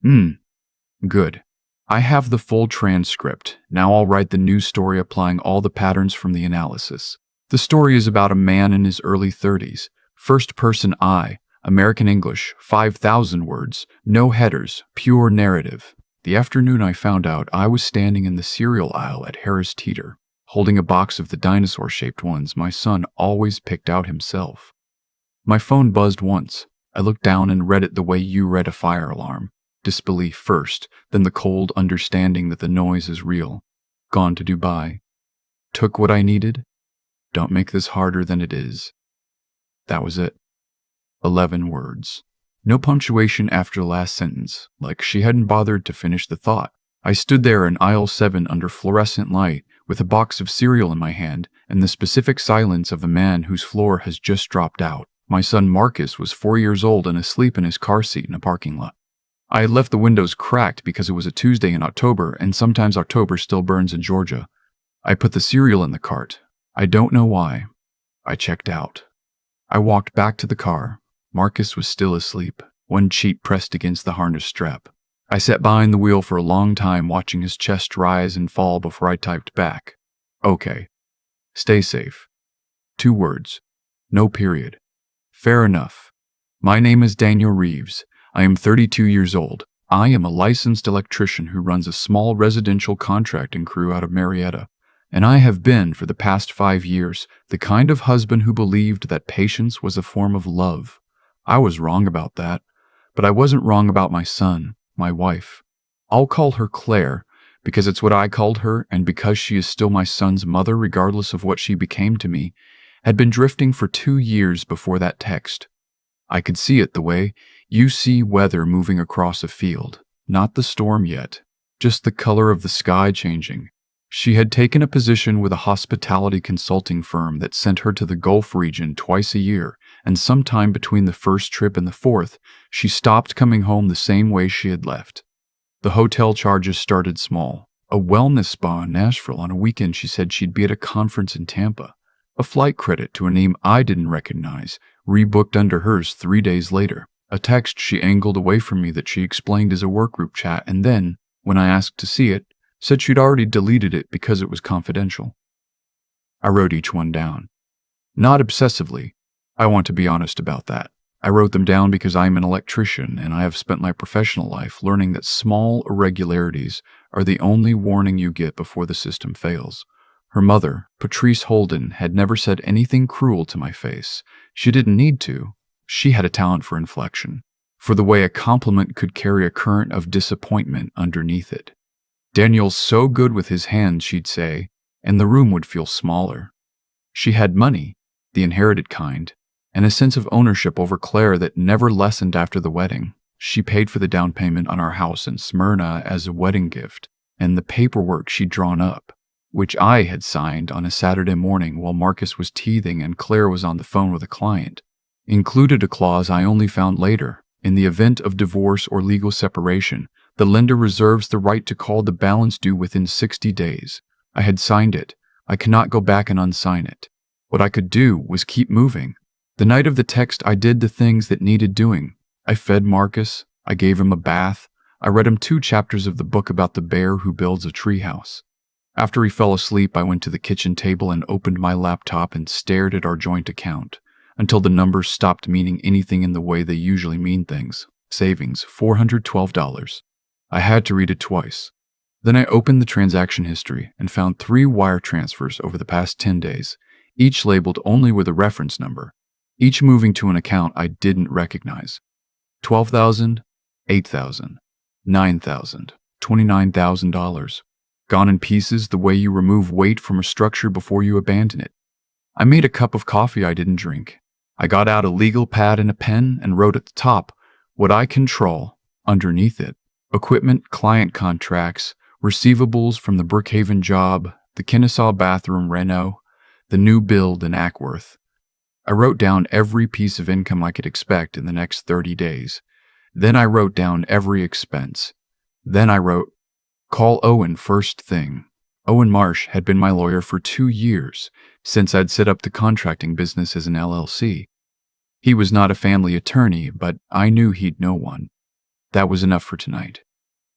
Hmm, good. I have the full transcript. Now I'll write the news story applying all the patterns from the analysis. The story is about a man in his early 30s. First person I, American English, 5,000 words, no headers, pure narrative. The afternoon I found out, I was standing in the cereal aisle at Harris Teeter, holding a box of the dinosaur-shaped ones my son always picked out himself. My phone buzzed once. I looked down and read it the way you read a fire alarm. Disbelief first, then the cold understanding that the noise is real. Gone to Dubai. Took what I needed. Don't make this harder than it is. That was it. 11 words. No punctuation after the last sentence, like she hadn't bothered to finish the thought. I stood there in aisle 7 under fluorescent light, with a box of cereal in my hand, and the specific silence of a man whose floor has just dropped out. My son Marcus was 4 years old and asleep in his car seat in a parking lot. I had left the windows cracked because it was a Tuesday in October, and sometimes October still burns in Georgia. I put the cereal in the cart. I don't know why. I checked out. I walked back to the car. Marcus was still asleep, one cheek pressed against the harness strap. I sat behind the wheel for a long time, watching his chest rise and fall before I typed back. Okay. Stay safe. 2 words. No period. Fair enough. My name is Daniel Reeves. I am 32 years old. I am a licensed electrician who runs a small residential contracting crew out of Marietta, and I have been, for the past 5 years, the kind of husband who believed that patience was a form of love. I was wrong about that, but I wasn't wrong about my son, my wife. I'll call her Claire, because it's what I called her, and because she is still my son's mother regardless of what she became to me, had been drifting for 2 years before that text. I could see it the way you see weather moving across a field. Not the storm yet, just the color of the sky changing. She had taken a position with a hospitality consulting firm that sent her to the Gulf region twice a year, and sometime between the first trip and the fourth, she stopped coming home the same way she had left. The hotel charges started small. A wellness spa in Nashville on a weekend she said she'd be at a conference in Tampa. A flight credit to a name I didn't recognize, rebooked under hers 3 days later. A text she angled away from me that she explained as a workgroup chat, and then, when I asked to see it, said she'd already deleted it because it was confidential. I wrote each one down. Not obsessively. I want to be honest about that. I wrote them down because I am an electrician and I have spent my professional life learning that small irregularities are the only warning you get before the system fails. Her mother, Patrice Holden, had never said anything cruel to my face. She didn't need to. She had a talent for inflection, for the way a compliment could carry a current of disappointment underneath it. Daniel's so good with his hands, she'd say, and the room would feel smaller. She had money, the inherited kind, and a sense of ownership over Claire that never lessened after the wedding. She paid for the down payment on our house in Smyrna as a wedding gift, and the paperwork she'd drawn up, which I had signed on a Saturday morning while Marcus was teething and Claire was on the phone with a client, included a clause I only found later. In the event of divorce or legal separation, the lender reserves the right to call the balance due within 60 days. I had signed it. I cannot go back and unsign it. What I could do was keep moving. The night of the text, I did the things that needed doing. I fed Marcus. I gave him a bath. I read him 2 chapters of the book about the bear who builds a treehouse. After he fell asleep, I went to the kitchen table and opened my laptop and stared at our joint account until the numbers stopped meaning anything in the way they usually mean things. Savings, $412. I had to read it twice. Then I opened the transaction history and found 3 wire transfers over the past 10 days, each labeled only with a reference number, each moving to an account I didn't recognize. $12,000, $8,000, $9,000, $29,000. Gone in pieces the way you remove weight from a structure before you abandon it. I made a cup of coffee I didn't drink. I got out a legal pad and a pen and wrote at the top what I control, underneath it, equipment, client contracts, receivables from the Brookhaven job, the Kennesaw bathroom reno, the new build in Ackworth. I wrote down every piece of income I could expect in the next 30 days. Then I wrote down every expense. Then I wrote, call Owen first thing. Owen Marsh had been my lawyer for 2 years, since I'd set up the contracting business as an LLC. He was not a family attorney, but I knew he'd know one. That was enough for tonight.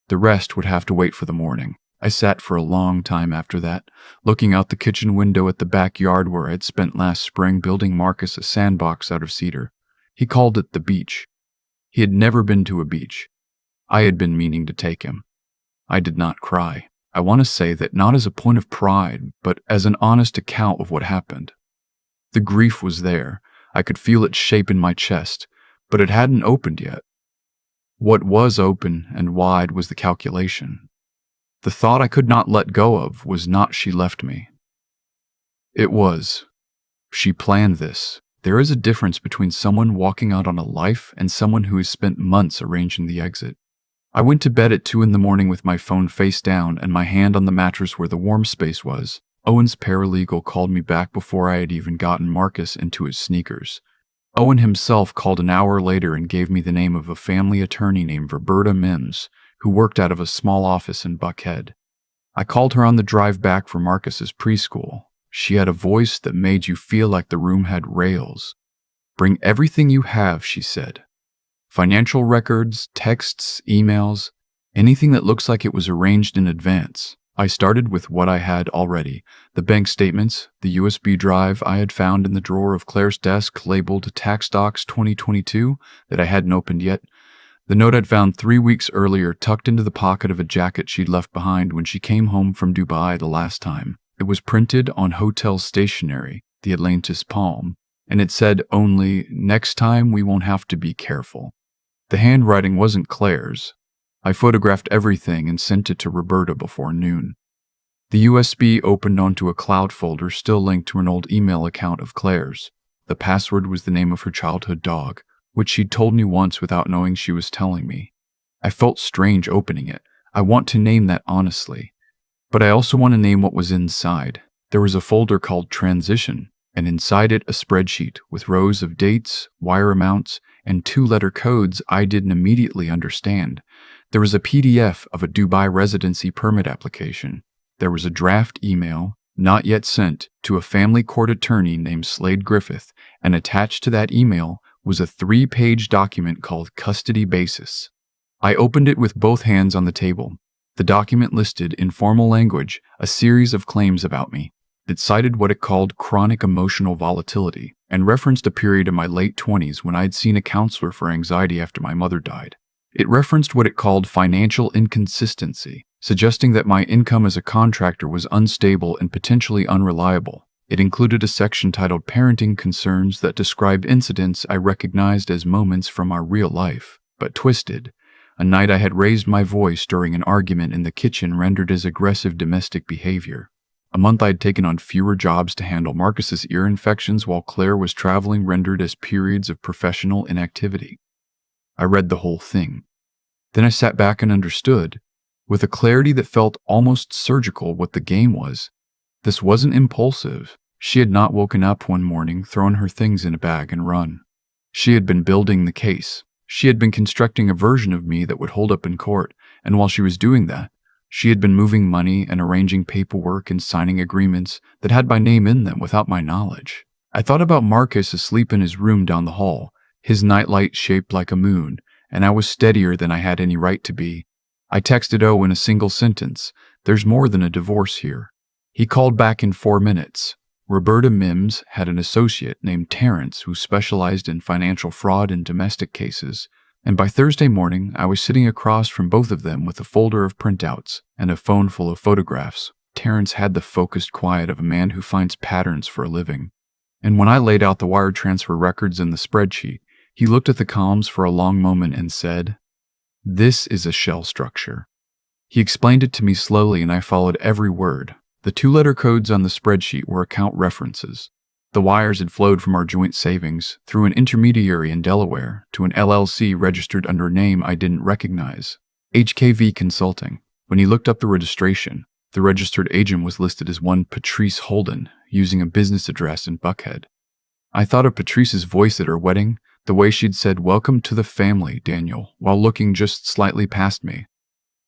The rest would have to wait for the morning. I sat for a long time after that, looking out the kitchen window at the backyard where I had spent last spring building Marcus a sandbox out of cedar. He called it the beach. He had never been to a beach. I had been meaning to take him. I did not cry. I want to say that not as a point of pride, but as an honest account of what happened. The grief was there. I could feel its shape in my chest, but it hadn't opened yet. What was open and wide was the calculation. The thought I could not let go of was not she left me. It was, she planned this. There is a difference between someone walking out on a life and someone who has spent months arranging the exit. I went to bed at 2 in the morning with my phone face down and my hand on the mattress where the warm space was. Owen's paralegal called me back before I had even gotten Marcus into his sneakers. Owen himself called an hour later and gave me the name of a family attorney named Roberta Mims, who worked out of a small office in Buckhead. I called her on the drive back from Marcus's preschool. She had a voice that made you feel like the room had rails. "Bring everything you have," she said. "Financial records, texts, emails, anything that looks like it was arranged in advance." I started with what I had already: the bank statements, the USB drive I had found in the drawer of Claire's desk labeled Tax Docs 2022 that I hadn't opened yet, the note I'd found 3 weeks earlier tucked into the pocket of a jacket she'd left behind when she came home from Dubai the last time. It was printed on hotel stationery, the Atlantis palm, and it said only, "Next time we won't have to be careful." The handwriting wasn't Claire's. I photographed everything and sent it to Roberta before noon. The USB opened onto a cloud folder still linked to an old email account of Claire's. The password was the name of her childhood dog, which she'd told me once without knowing she was telling me. I felt strange opening it. I want to name that honestly. But I also want to name what was inside. There was a folder called Transition, and inside it a spreadsheet with rows of dates, wire amounts, and 2-letter codes I didn't immediately understand. There was a PDF of a Dubai residency permit application. There was a draft email, not yet sent, to a family court attorney named Slade Griffith, and attached to that email was a 3-page document called Custody Basis. I opened it with both hands on the table. The document listed, in formal language, a series of claims about me. It cited what it called chronic emotional volatility, and referenced a period in my late 20s when I'd seen a counselor for anxiety after my mother died. It referenced what it called financial inconsistency, suggesting that my income as a contractor was unstable and potentially unreliable. It included a section titled Parenting Concerns that described incidents I recognized as moments from our real life, but twisted. A night I had raised my voice during an argument in the kitchen rendered as aggressive domestic behavior. A month I'd taken on fewer jobs to handle Marcus's ear infections while Claire was traveling rendered as periods of professional inactivity. I read the whole thing. Then I sat back and understood, with a clarity that felt almost surgical, what the game was. This wasn't impulsive. She had not woken up one morning, thrown her things in a bag and run. She had been building the case. She had been constructing a version of me that would hold up in court, and while she was doing that, she had been moving money and arranging paperwork and signing agreements that had my name in them without my knowledge. I thought about Marcus asleep in his room down the hall, his nightlight shaped like a moon, and I was steadier than I had any right to be. I texted Owen a single sentence: "There's more than a divorce here." He called back in 4 minutes. Roberta Mims had an associate named Terrence who specialized in financial fraud and domestic cases, and by Thursday morning I was sitting across from both of them with a folder of printouts and a phone full of photographs. Terrence had the focused quiet of a man who finds patterns for a living. And when I laid out the wire transfer records in the spreadsheet, he looked at the columns for a long moment and said, "This is a shell structure." He explained it to me slowly and I followed every word. The 2-letter codes on the spreadsheet were account references. The wires had flowed from our joint savings through an intermediary in Delaware to an LLC registered under a name I didn't recognize, HKV Consulting. When he looked up the registration, the registered agent was listed as one Patrice Holden, using a business address in Buckhead. I thought of Patrice's voice at her wedding, the way she'd said, "Welcome to the family, Daniel," while looking just slightly past me.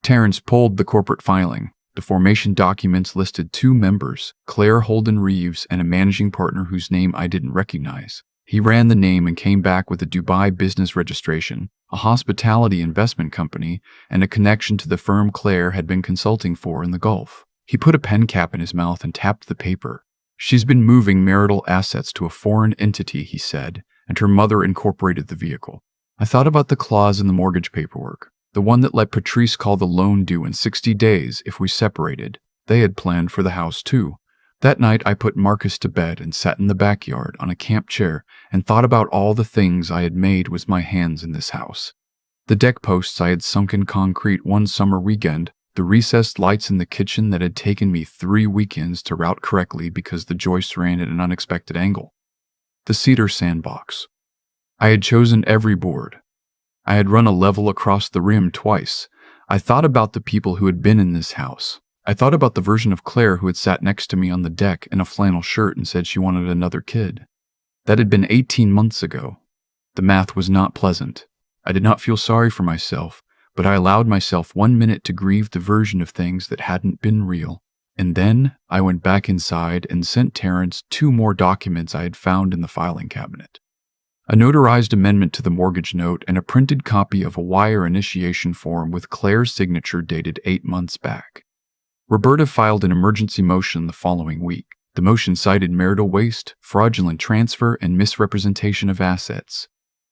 Terrence pulled the corporate filing. The formation documents listed 2 members, Claire Holden Reeves and a managing partner whose name I didn't recognize. He ran the name and came back with a Dubai business registration, a hospitality investment company, and a connection to the firm Claire had been consulting for in the Gulf. He put a pen cap in his mouth and tapped the paper. "She's been moving marital assets to a foreign entity," he said, "and her mother incorporated the vehicle." I thought about the clause in the mortgage paperwork, the one that let Patrice call the loan due in 60 days if we separated. They had planned for the house too. That night I put Marcus to bed and sat in the backyard on a camp chair and thought about all the things I had made with my hands in this house. The deck posts I had sunk in concrete one summer weekend, the recessed lights in the kitchen that had taken me 3 weekends to route correctly because the joists ran at an unexpected angle. The cedar sandbox. I had chosen every board. I had run a level across the rim twice. I thought about the people who had been in this house. I thought about the version of Claire who had sat next to me on the deck in a flannel shirt and said she wanted another kid. That had been 18 months ago. The math was not pleasant. I did not feel sorry for myself, but I allowed myself 1 minute to grieve the version of things that hadn't been real. And then I went back inside and sent Terrence 2 more documents I had found in the filing cabinet. A notarized amendment to the mortgage note and a printed copy of a wire initiation form with Claire's signature dated 8 months back. Roberta filed an emergency motion the following week. The motion cited marital waste, fraudulent transfer, and misrepresentation of assets.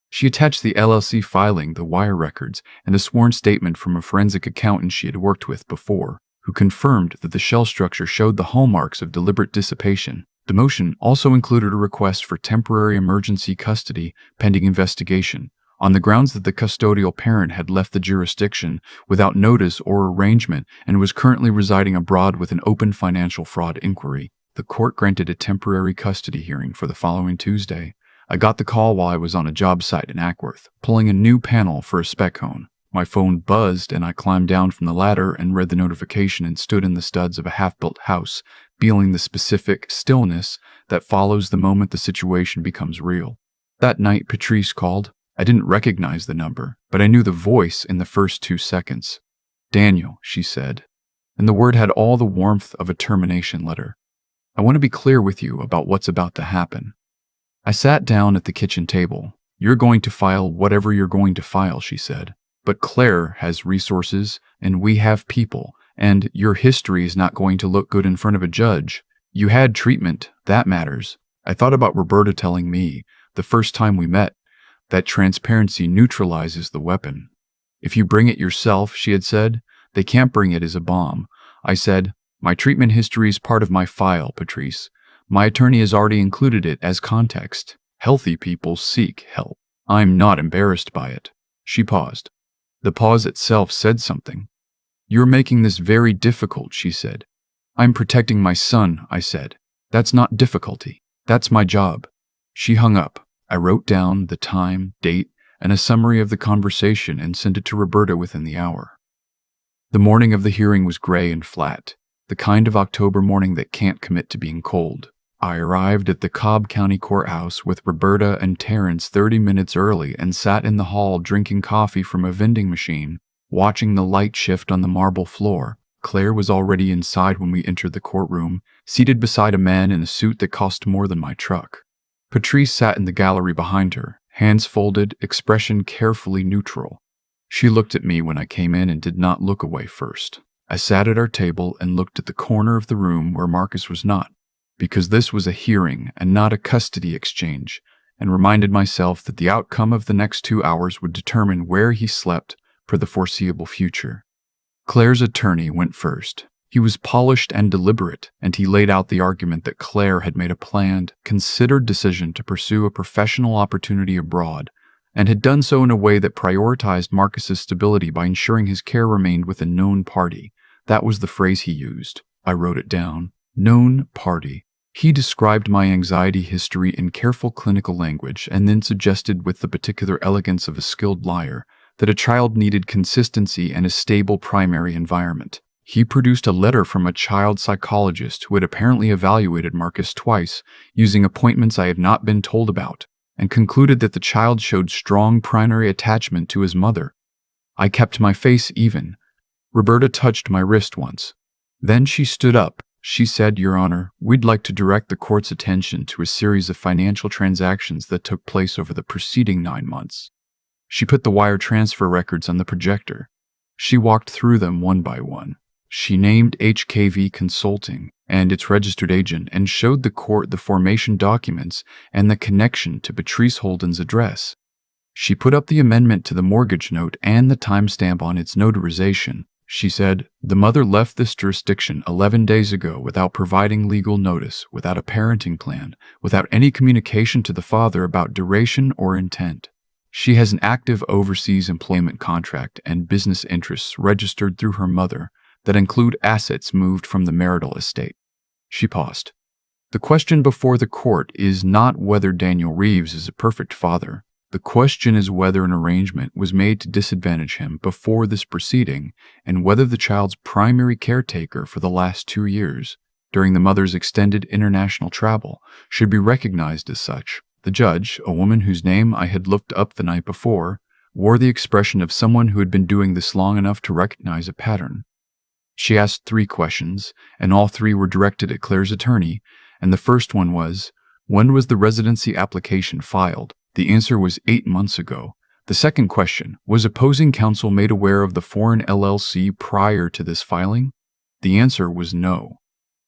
She attached the LLC filing, the wire records, and a sworn statement from a forensic accountant she had worked with before, who confirmed that the shell structure showed the hallmarks of deliberate dissipation. The motion also included a request for temporary emergency custody pending investigation, on the grounds that the custodial parent had left the jurisdiction without notice or arrangement and was currently residing abroad with an open financial fraud inquiry. The court granted a temporary custody hearing for the following Tuesday. I got the call while I was on a job site in Ackworth, pulling a new panel for a spec hone. My phone buzzed and I climbed down from the ladder and read the notification and stood in the studs of a half-built house, feeling the specific stillness that follows the moment the situation becomes real. That night, Patrice called. I didn't recognize the number, but I knew the voice in the first 2 seconds. "Daniel," she said, and the word had all the warmth of a termination letter. "I want to be clear with you about what's about to happen." I sat down at the kitchen table. "You're going to file whatever you're going to file," she said. "But Claire has resources, and we have people, and your history is not going to look good in front of a judge. You had treatment, that matters." I thought about Roberta telling me, the first time we met, that transparency neutralizes the weapon. "If you bring it yourself," she had said, "they can't bring it as a bomb." I said, "My treatment history is part of my file, Patrice. My attorney has already included it as context. Healthy people seek help. I'm not embarrassed by it." She paused. The pause itself said something. "You're making this very difficult," she said. "I'm protecting my son," I said. "That's not difficulty. That's my job." She hung up. I wrote down the time, date, and a summary of the conversation and sent it to Roberta within the hour. The morning of the hearing was gray and flat, the kind of October morning that can't commit to being cold. I arrived at the Cobb County Courthouse with Roberta and Terrence 30 minutes early and sat in the hall drinking coffee from a vending machine, watching the light shift on the marble floor. Claire was already inside when we entered the courtroom, seated beside a man in a suit that cost more than my truck. Patrice sat in the gallery behind her, hands folded, expression carefully neutral. She looked at me when I came in and did not look away first. I sat at our table and looked at the corner of the room where Marcus was not, because this was a hearing and not a custody exchange, and reminded myself that the outcome of the next 2 hours would determine where he slept for the foreseeable future. Claire's attorney went first. He was polished and deliberate, and he laid out the argument that Claire had made a planned, considered decision to pursue a professional opportunity abroad, and had done so in a way that prioritized Marcus's stability by ensuring his care remained with a known party. That was the phrase he used. I wrote it down. Known party. He described my anxiety history in careful clinical language and then suggested with the particular elegance of a skilled liar that a child needed consistency and a stable primary environment. He produced a letter from a child psychologist who had apparently evaluated Marcus twice using appointments I had not been told about, and concluded that the child showed strong primary attachment to his mother. I kept my face even. Roberta touched my wrist once. Then she stood up, She said, "Your Honor, we'd like to direct the court's attention to a series of financial transactions that took place over the preceding 9 months." She put the wire transfer records on the projector. She walked through them one by one. She named HKV Consulting and its registered agent and showed the court the formation documents and the connection to Patrice Holden's address. She put up the amendment to the mortgage note and the timestamp on its notarization. She said, "The mother left this jurisdiction 11 days ago without providing legal notice, without a parenting plan, without any communication to the father about duration or intent. She has an active overseas employment contract and business interests registered through her mother that include assets moved from the marital estate." She paused. "The question before the court is not whether Daniel Reeves is a perfect father. The question is whether an arrangement was made to disadvantage him before this proceeding and whether the child's primary caretaker for the last 2 years, during the mother's extended international travel, should be recognized as such." The judge, a woman whose name I had looked up the night before, wore the expression of someone who had been doing this long enough to recognize a pattern. She asked 3 questions, and all 3 were directed at Claire's attorney, and the first one was, "When was the residency application filed?" The answer was 8 months ago. The second question, "Was opposing counsel made aware of the foreign LLC prior to this filing?" The answer was no.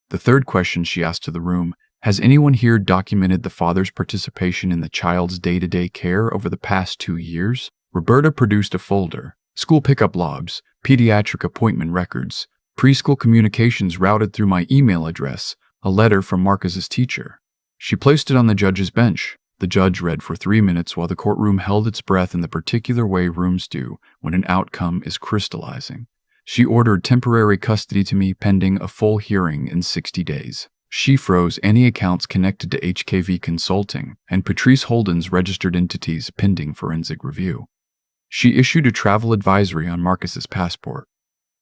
The third question she asked to the room, "Has anyone here documented the father's participation in the child's day-to-day care over the past 2 years?" Roberta produced a folder: school pickup logs, pediatric appointment records, preschool communications routed through my email address, a letter from Marcus's teacher. She placed it on the judge's bench. The judge read for 3 minutes while the courtroom held its breath in the particular way rooms do when an outcome is crystallizing. She ordered temporary custody to me pending a full hearing in 60 days. She froze any accounts connected to HKV Consulting and Patrice Holden's registered entities pending forensic review. She issued a travel advisory on Marcus's passport.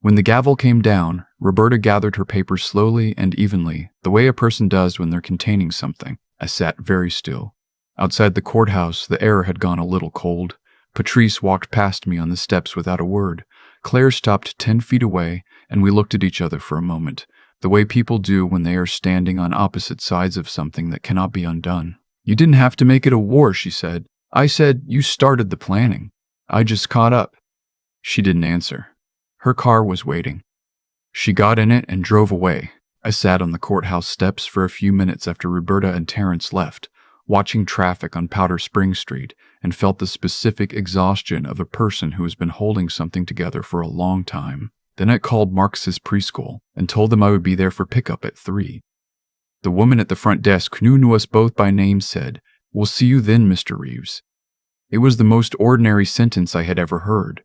When the gavel came down, Roberta gathered her papers slowly and evenly, the way a person does when they're containing something. I sat very still. Outside the courthouse, the air had gone a little cold. Patrice walked past me on the steps without a word. Claire stopped 10 feet away, and we looked at each other for a moment, the way people do when they are standing on opposite sides of something that cannot be undone. "You didn't have to make it a war," she said. "I said you started the planning. I just caught up." She didn't answer. Her car was waiting. She got in it and drove away. I sat on the courthouse steps for a few minutes after Roberta and Terrence left, watching traffic on Powder Spring Street, and felt the specific exhaustion of a person who has been holding something together for a long time. Then I called Marcus's preschool and told them I would be there for pickup at 3. The woman at the front desk, who knew us both by name, said, "We'll see you then, Mr. Reeves." It was the most ordinary sentence I had ever heard.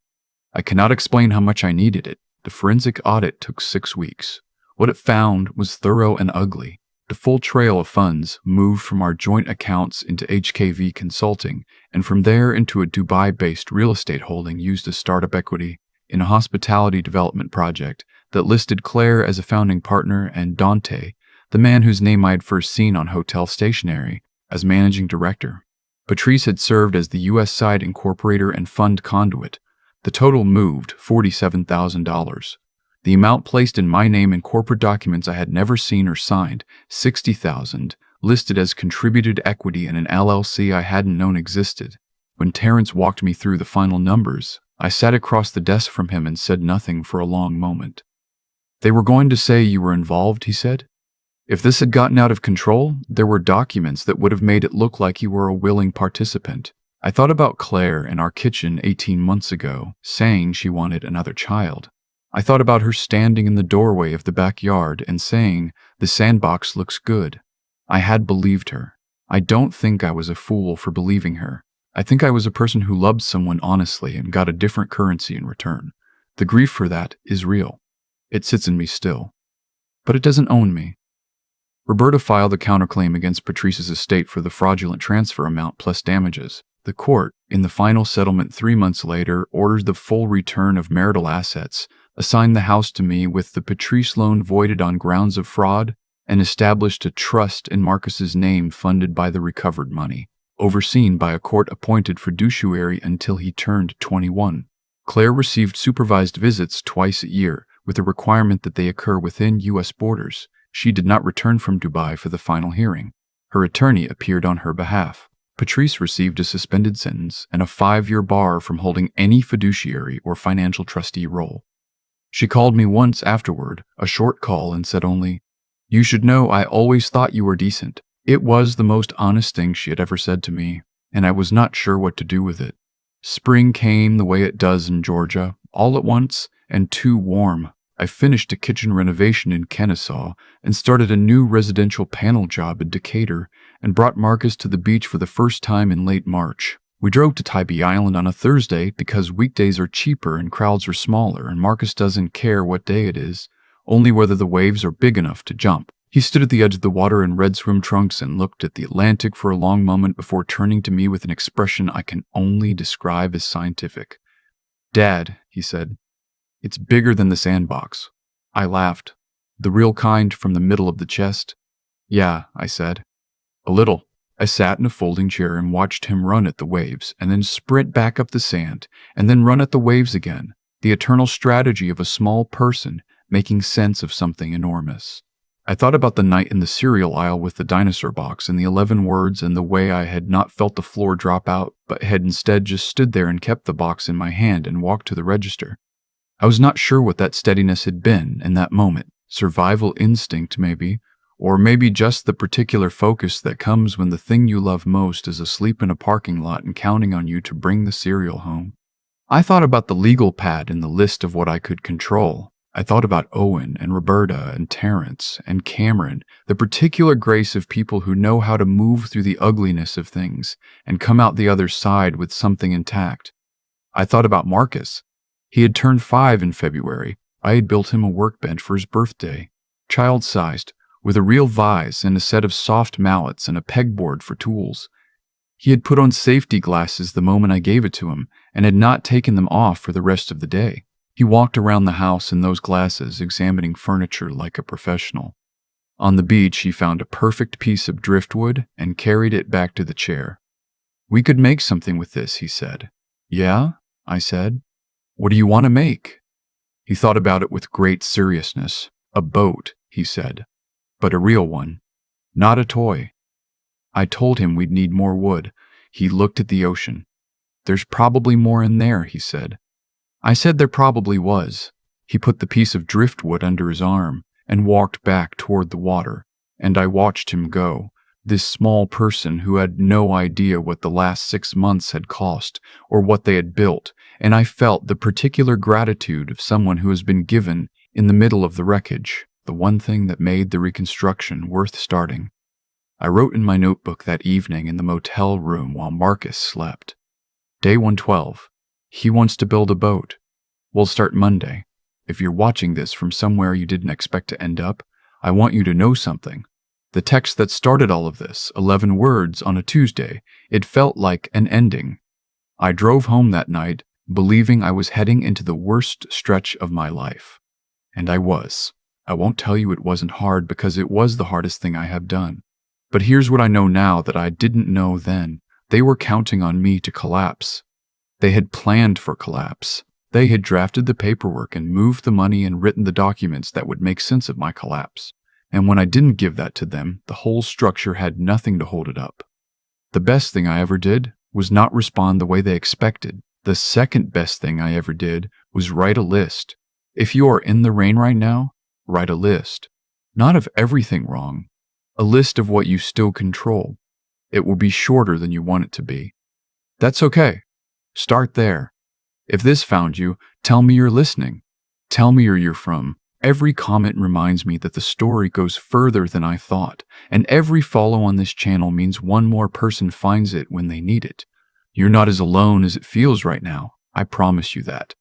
I cannot explain how much I needed it. The forensic audit took 6 weeks. What it found was thorough and ugly. The full trail of funds moved from our joint accounts into HKV Consulting, and from there into a Dubai-based real estate holding used as startup equity in a hospitality development project that listed Claire as a founding partner and Dante, the man whose name I had first seen on hotel stationery, as managing director. Patrice had served as the U.S. side incorporator and fund conduit. The total moved $47,000. The amount placed in my name in corporate documents I had never seen or signed, $60,000, listed as contributed equity in an LLC I hadn't known existed. When Terrence walked me through the final numbers, I sat across the desk from him and said nothing for a long moment. "They were going to say you were involved," he said. "If this had gotten out of control, there were documents that would have made it look like you were a willing participant." I thought about Claire in our kitchen 18 months ago, saying she wanted another child. I thought about her standing in the doorway of the backyard and saying, "The sandbox looks good." I had believed her. I don't think I was a fool for believing her. I think I was a person who loved someone honestly and got a different currency in return. The grief for that is real. It sits in me still. But it doesn't own me. Roberta filed a counterclaim against Patrice's estate for the fraudulent transfer amount plus damages. The court, in the final settlement 3 months later, ordered the full return of marital assets, assigned the house to me with the Patrice loan voided on grounds of fraud, and established a trust in Marcus's name funded by the recovered money, overseen by a court-appointed fiduciary until he turned 21. Claire received supervised visits twice a year, with a requirement that they occur within U.S. borders. She did not return from Dubai for the final hearing. Her attorney appeared on her behalf. Patrice received a suspended sentence and a 5-year bar from holding any fiduciary or financial trustee role. She called me once afterward, a short call, and said only, "You should know I always thought you were decent." It was the most honest thing she had ever said to me, and I was not sure what to do with it. Spring came the way it does in Georgia, all at once and too warm. I finished a kitchen renovation in Kennesaw and started a new residential panel job in Decatur and brought Marcus to the beach for the first time in late March. We drove to Tybee Island on a Thursday because weekdays are cheaper and crowds are smaller, and Marcus doesn't care what day it is, only whether the waves are big enough to jump. He stood at the edge of the water in red swim trunks and looked at the Atlantic for a long moment before turning to me with an expression I can only describe as scientific. "Dad," he said, "it's bigger than the sandbox." I laughed. "The real kind from the middle of the chest?" "Yeah," I said. "A little." I sat in a folding chair and watched him run at the waves, and then sprint back up the sand, and then run at the waves again, the eternal strategy of a small person making sense of something enormous. I thought about the night in the cereal aisle with the dinosaur box and the 11 words and the way I had not felt the floor drop out, but had instead just stood there and kept the box in my hand and walked to the register. I was not sure what that steadiness had been in that moment. Survival instinct, maybe, or maybe just the particular focus that comes when the thing you love most is asleep in a parking lot and counting on you to bring the cereal home. I thought about the legal pad and the list of what I could control. I thought about Owen and Roberta and Terrence and Cameron, the particular grace of people who know how to move through the ugliness of things and come out the other side with something intact. I thought about Marcus. He had turned 5 in February. I had built him a workbench for his birthday, child-sized, with a real vise and a set of soft mallets and a pegboard for tools. He had put on safety glasses the moment I gave it to him and had not taken them off for the rest of the day. He walked around the house in those glasses, examining furniture like a professional. On the beach, he found a perfect piece of driftwood and carried it back to the chair. "We could make something with this," he said. "Yeah?" I said. "What do you want to make?" He thought about it with great seriousness. "A boat," he said, "but a real one, not a toy." I told him we'd need more wood. He looked at the ocean. "There's probably more in there," he said. I said there probably was. He put the piece of driftwood under his arm and walked back toward the water, and I watched him go, this small person who had no idea what the last 6 months had cost or what they had built, and I felt the particular gratitude of someone who has been given, in the middle of the wreckage, the one thing that made the reconstruction worth starting. I wrote in my notebook that evening in the motel room while Marcus slept. Day 112. He wants to build a boat. We'll start Monday. If you're watching this from somewhere you didn't expect to end up, I want you to know something. The text that started all of this, 11 words on a Tuesday, it felt like an ending. I drove home that night, believing I was heading into the worst stretch of my life. And I was. I won't tell you it wasn't hard because it was the hardest thing I have done. But here's what I know now that I didn't know then. They were counting on me to collapse. They had planned for collapse. They had drafted the paperwork and moved the money and written the documents that would make sense of my collapse. And when I didn't give that to them, the whole structure had nothing to hold it up. The best thing I ever did was not respond the way they expected. The second best thing I ever did was write a list. If you are in the rain right now, write a list. Not of everything wrong. A list of what you still control. It will be shorter than you want it to be. That's okay. Start there. If this found you, tell me you're listening. Tell me where you're from. Every comment reminds me that the story goes further than I thought, and every follow on this channel means one more person finds it when they need it. You're not as alone as it feels right now. I promise you that.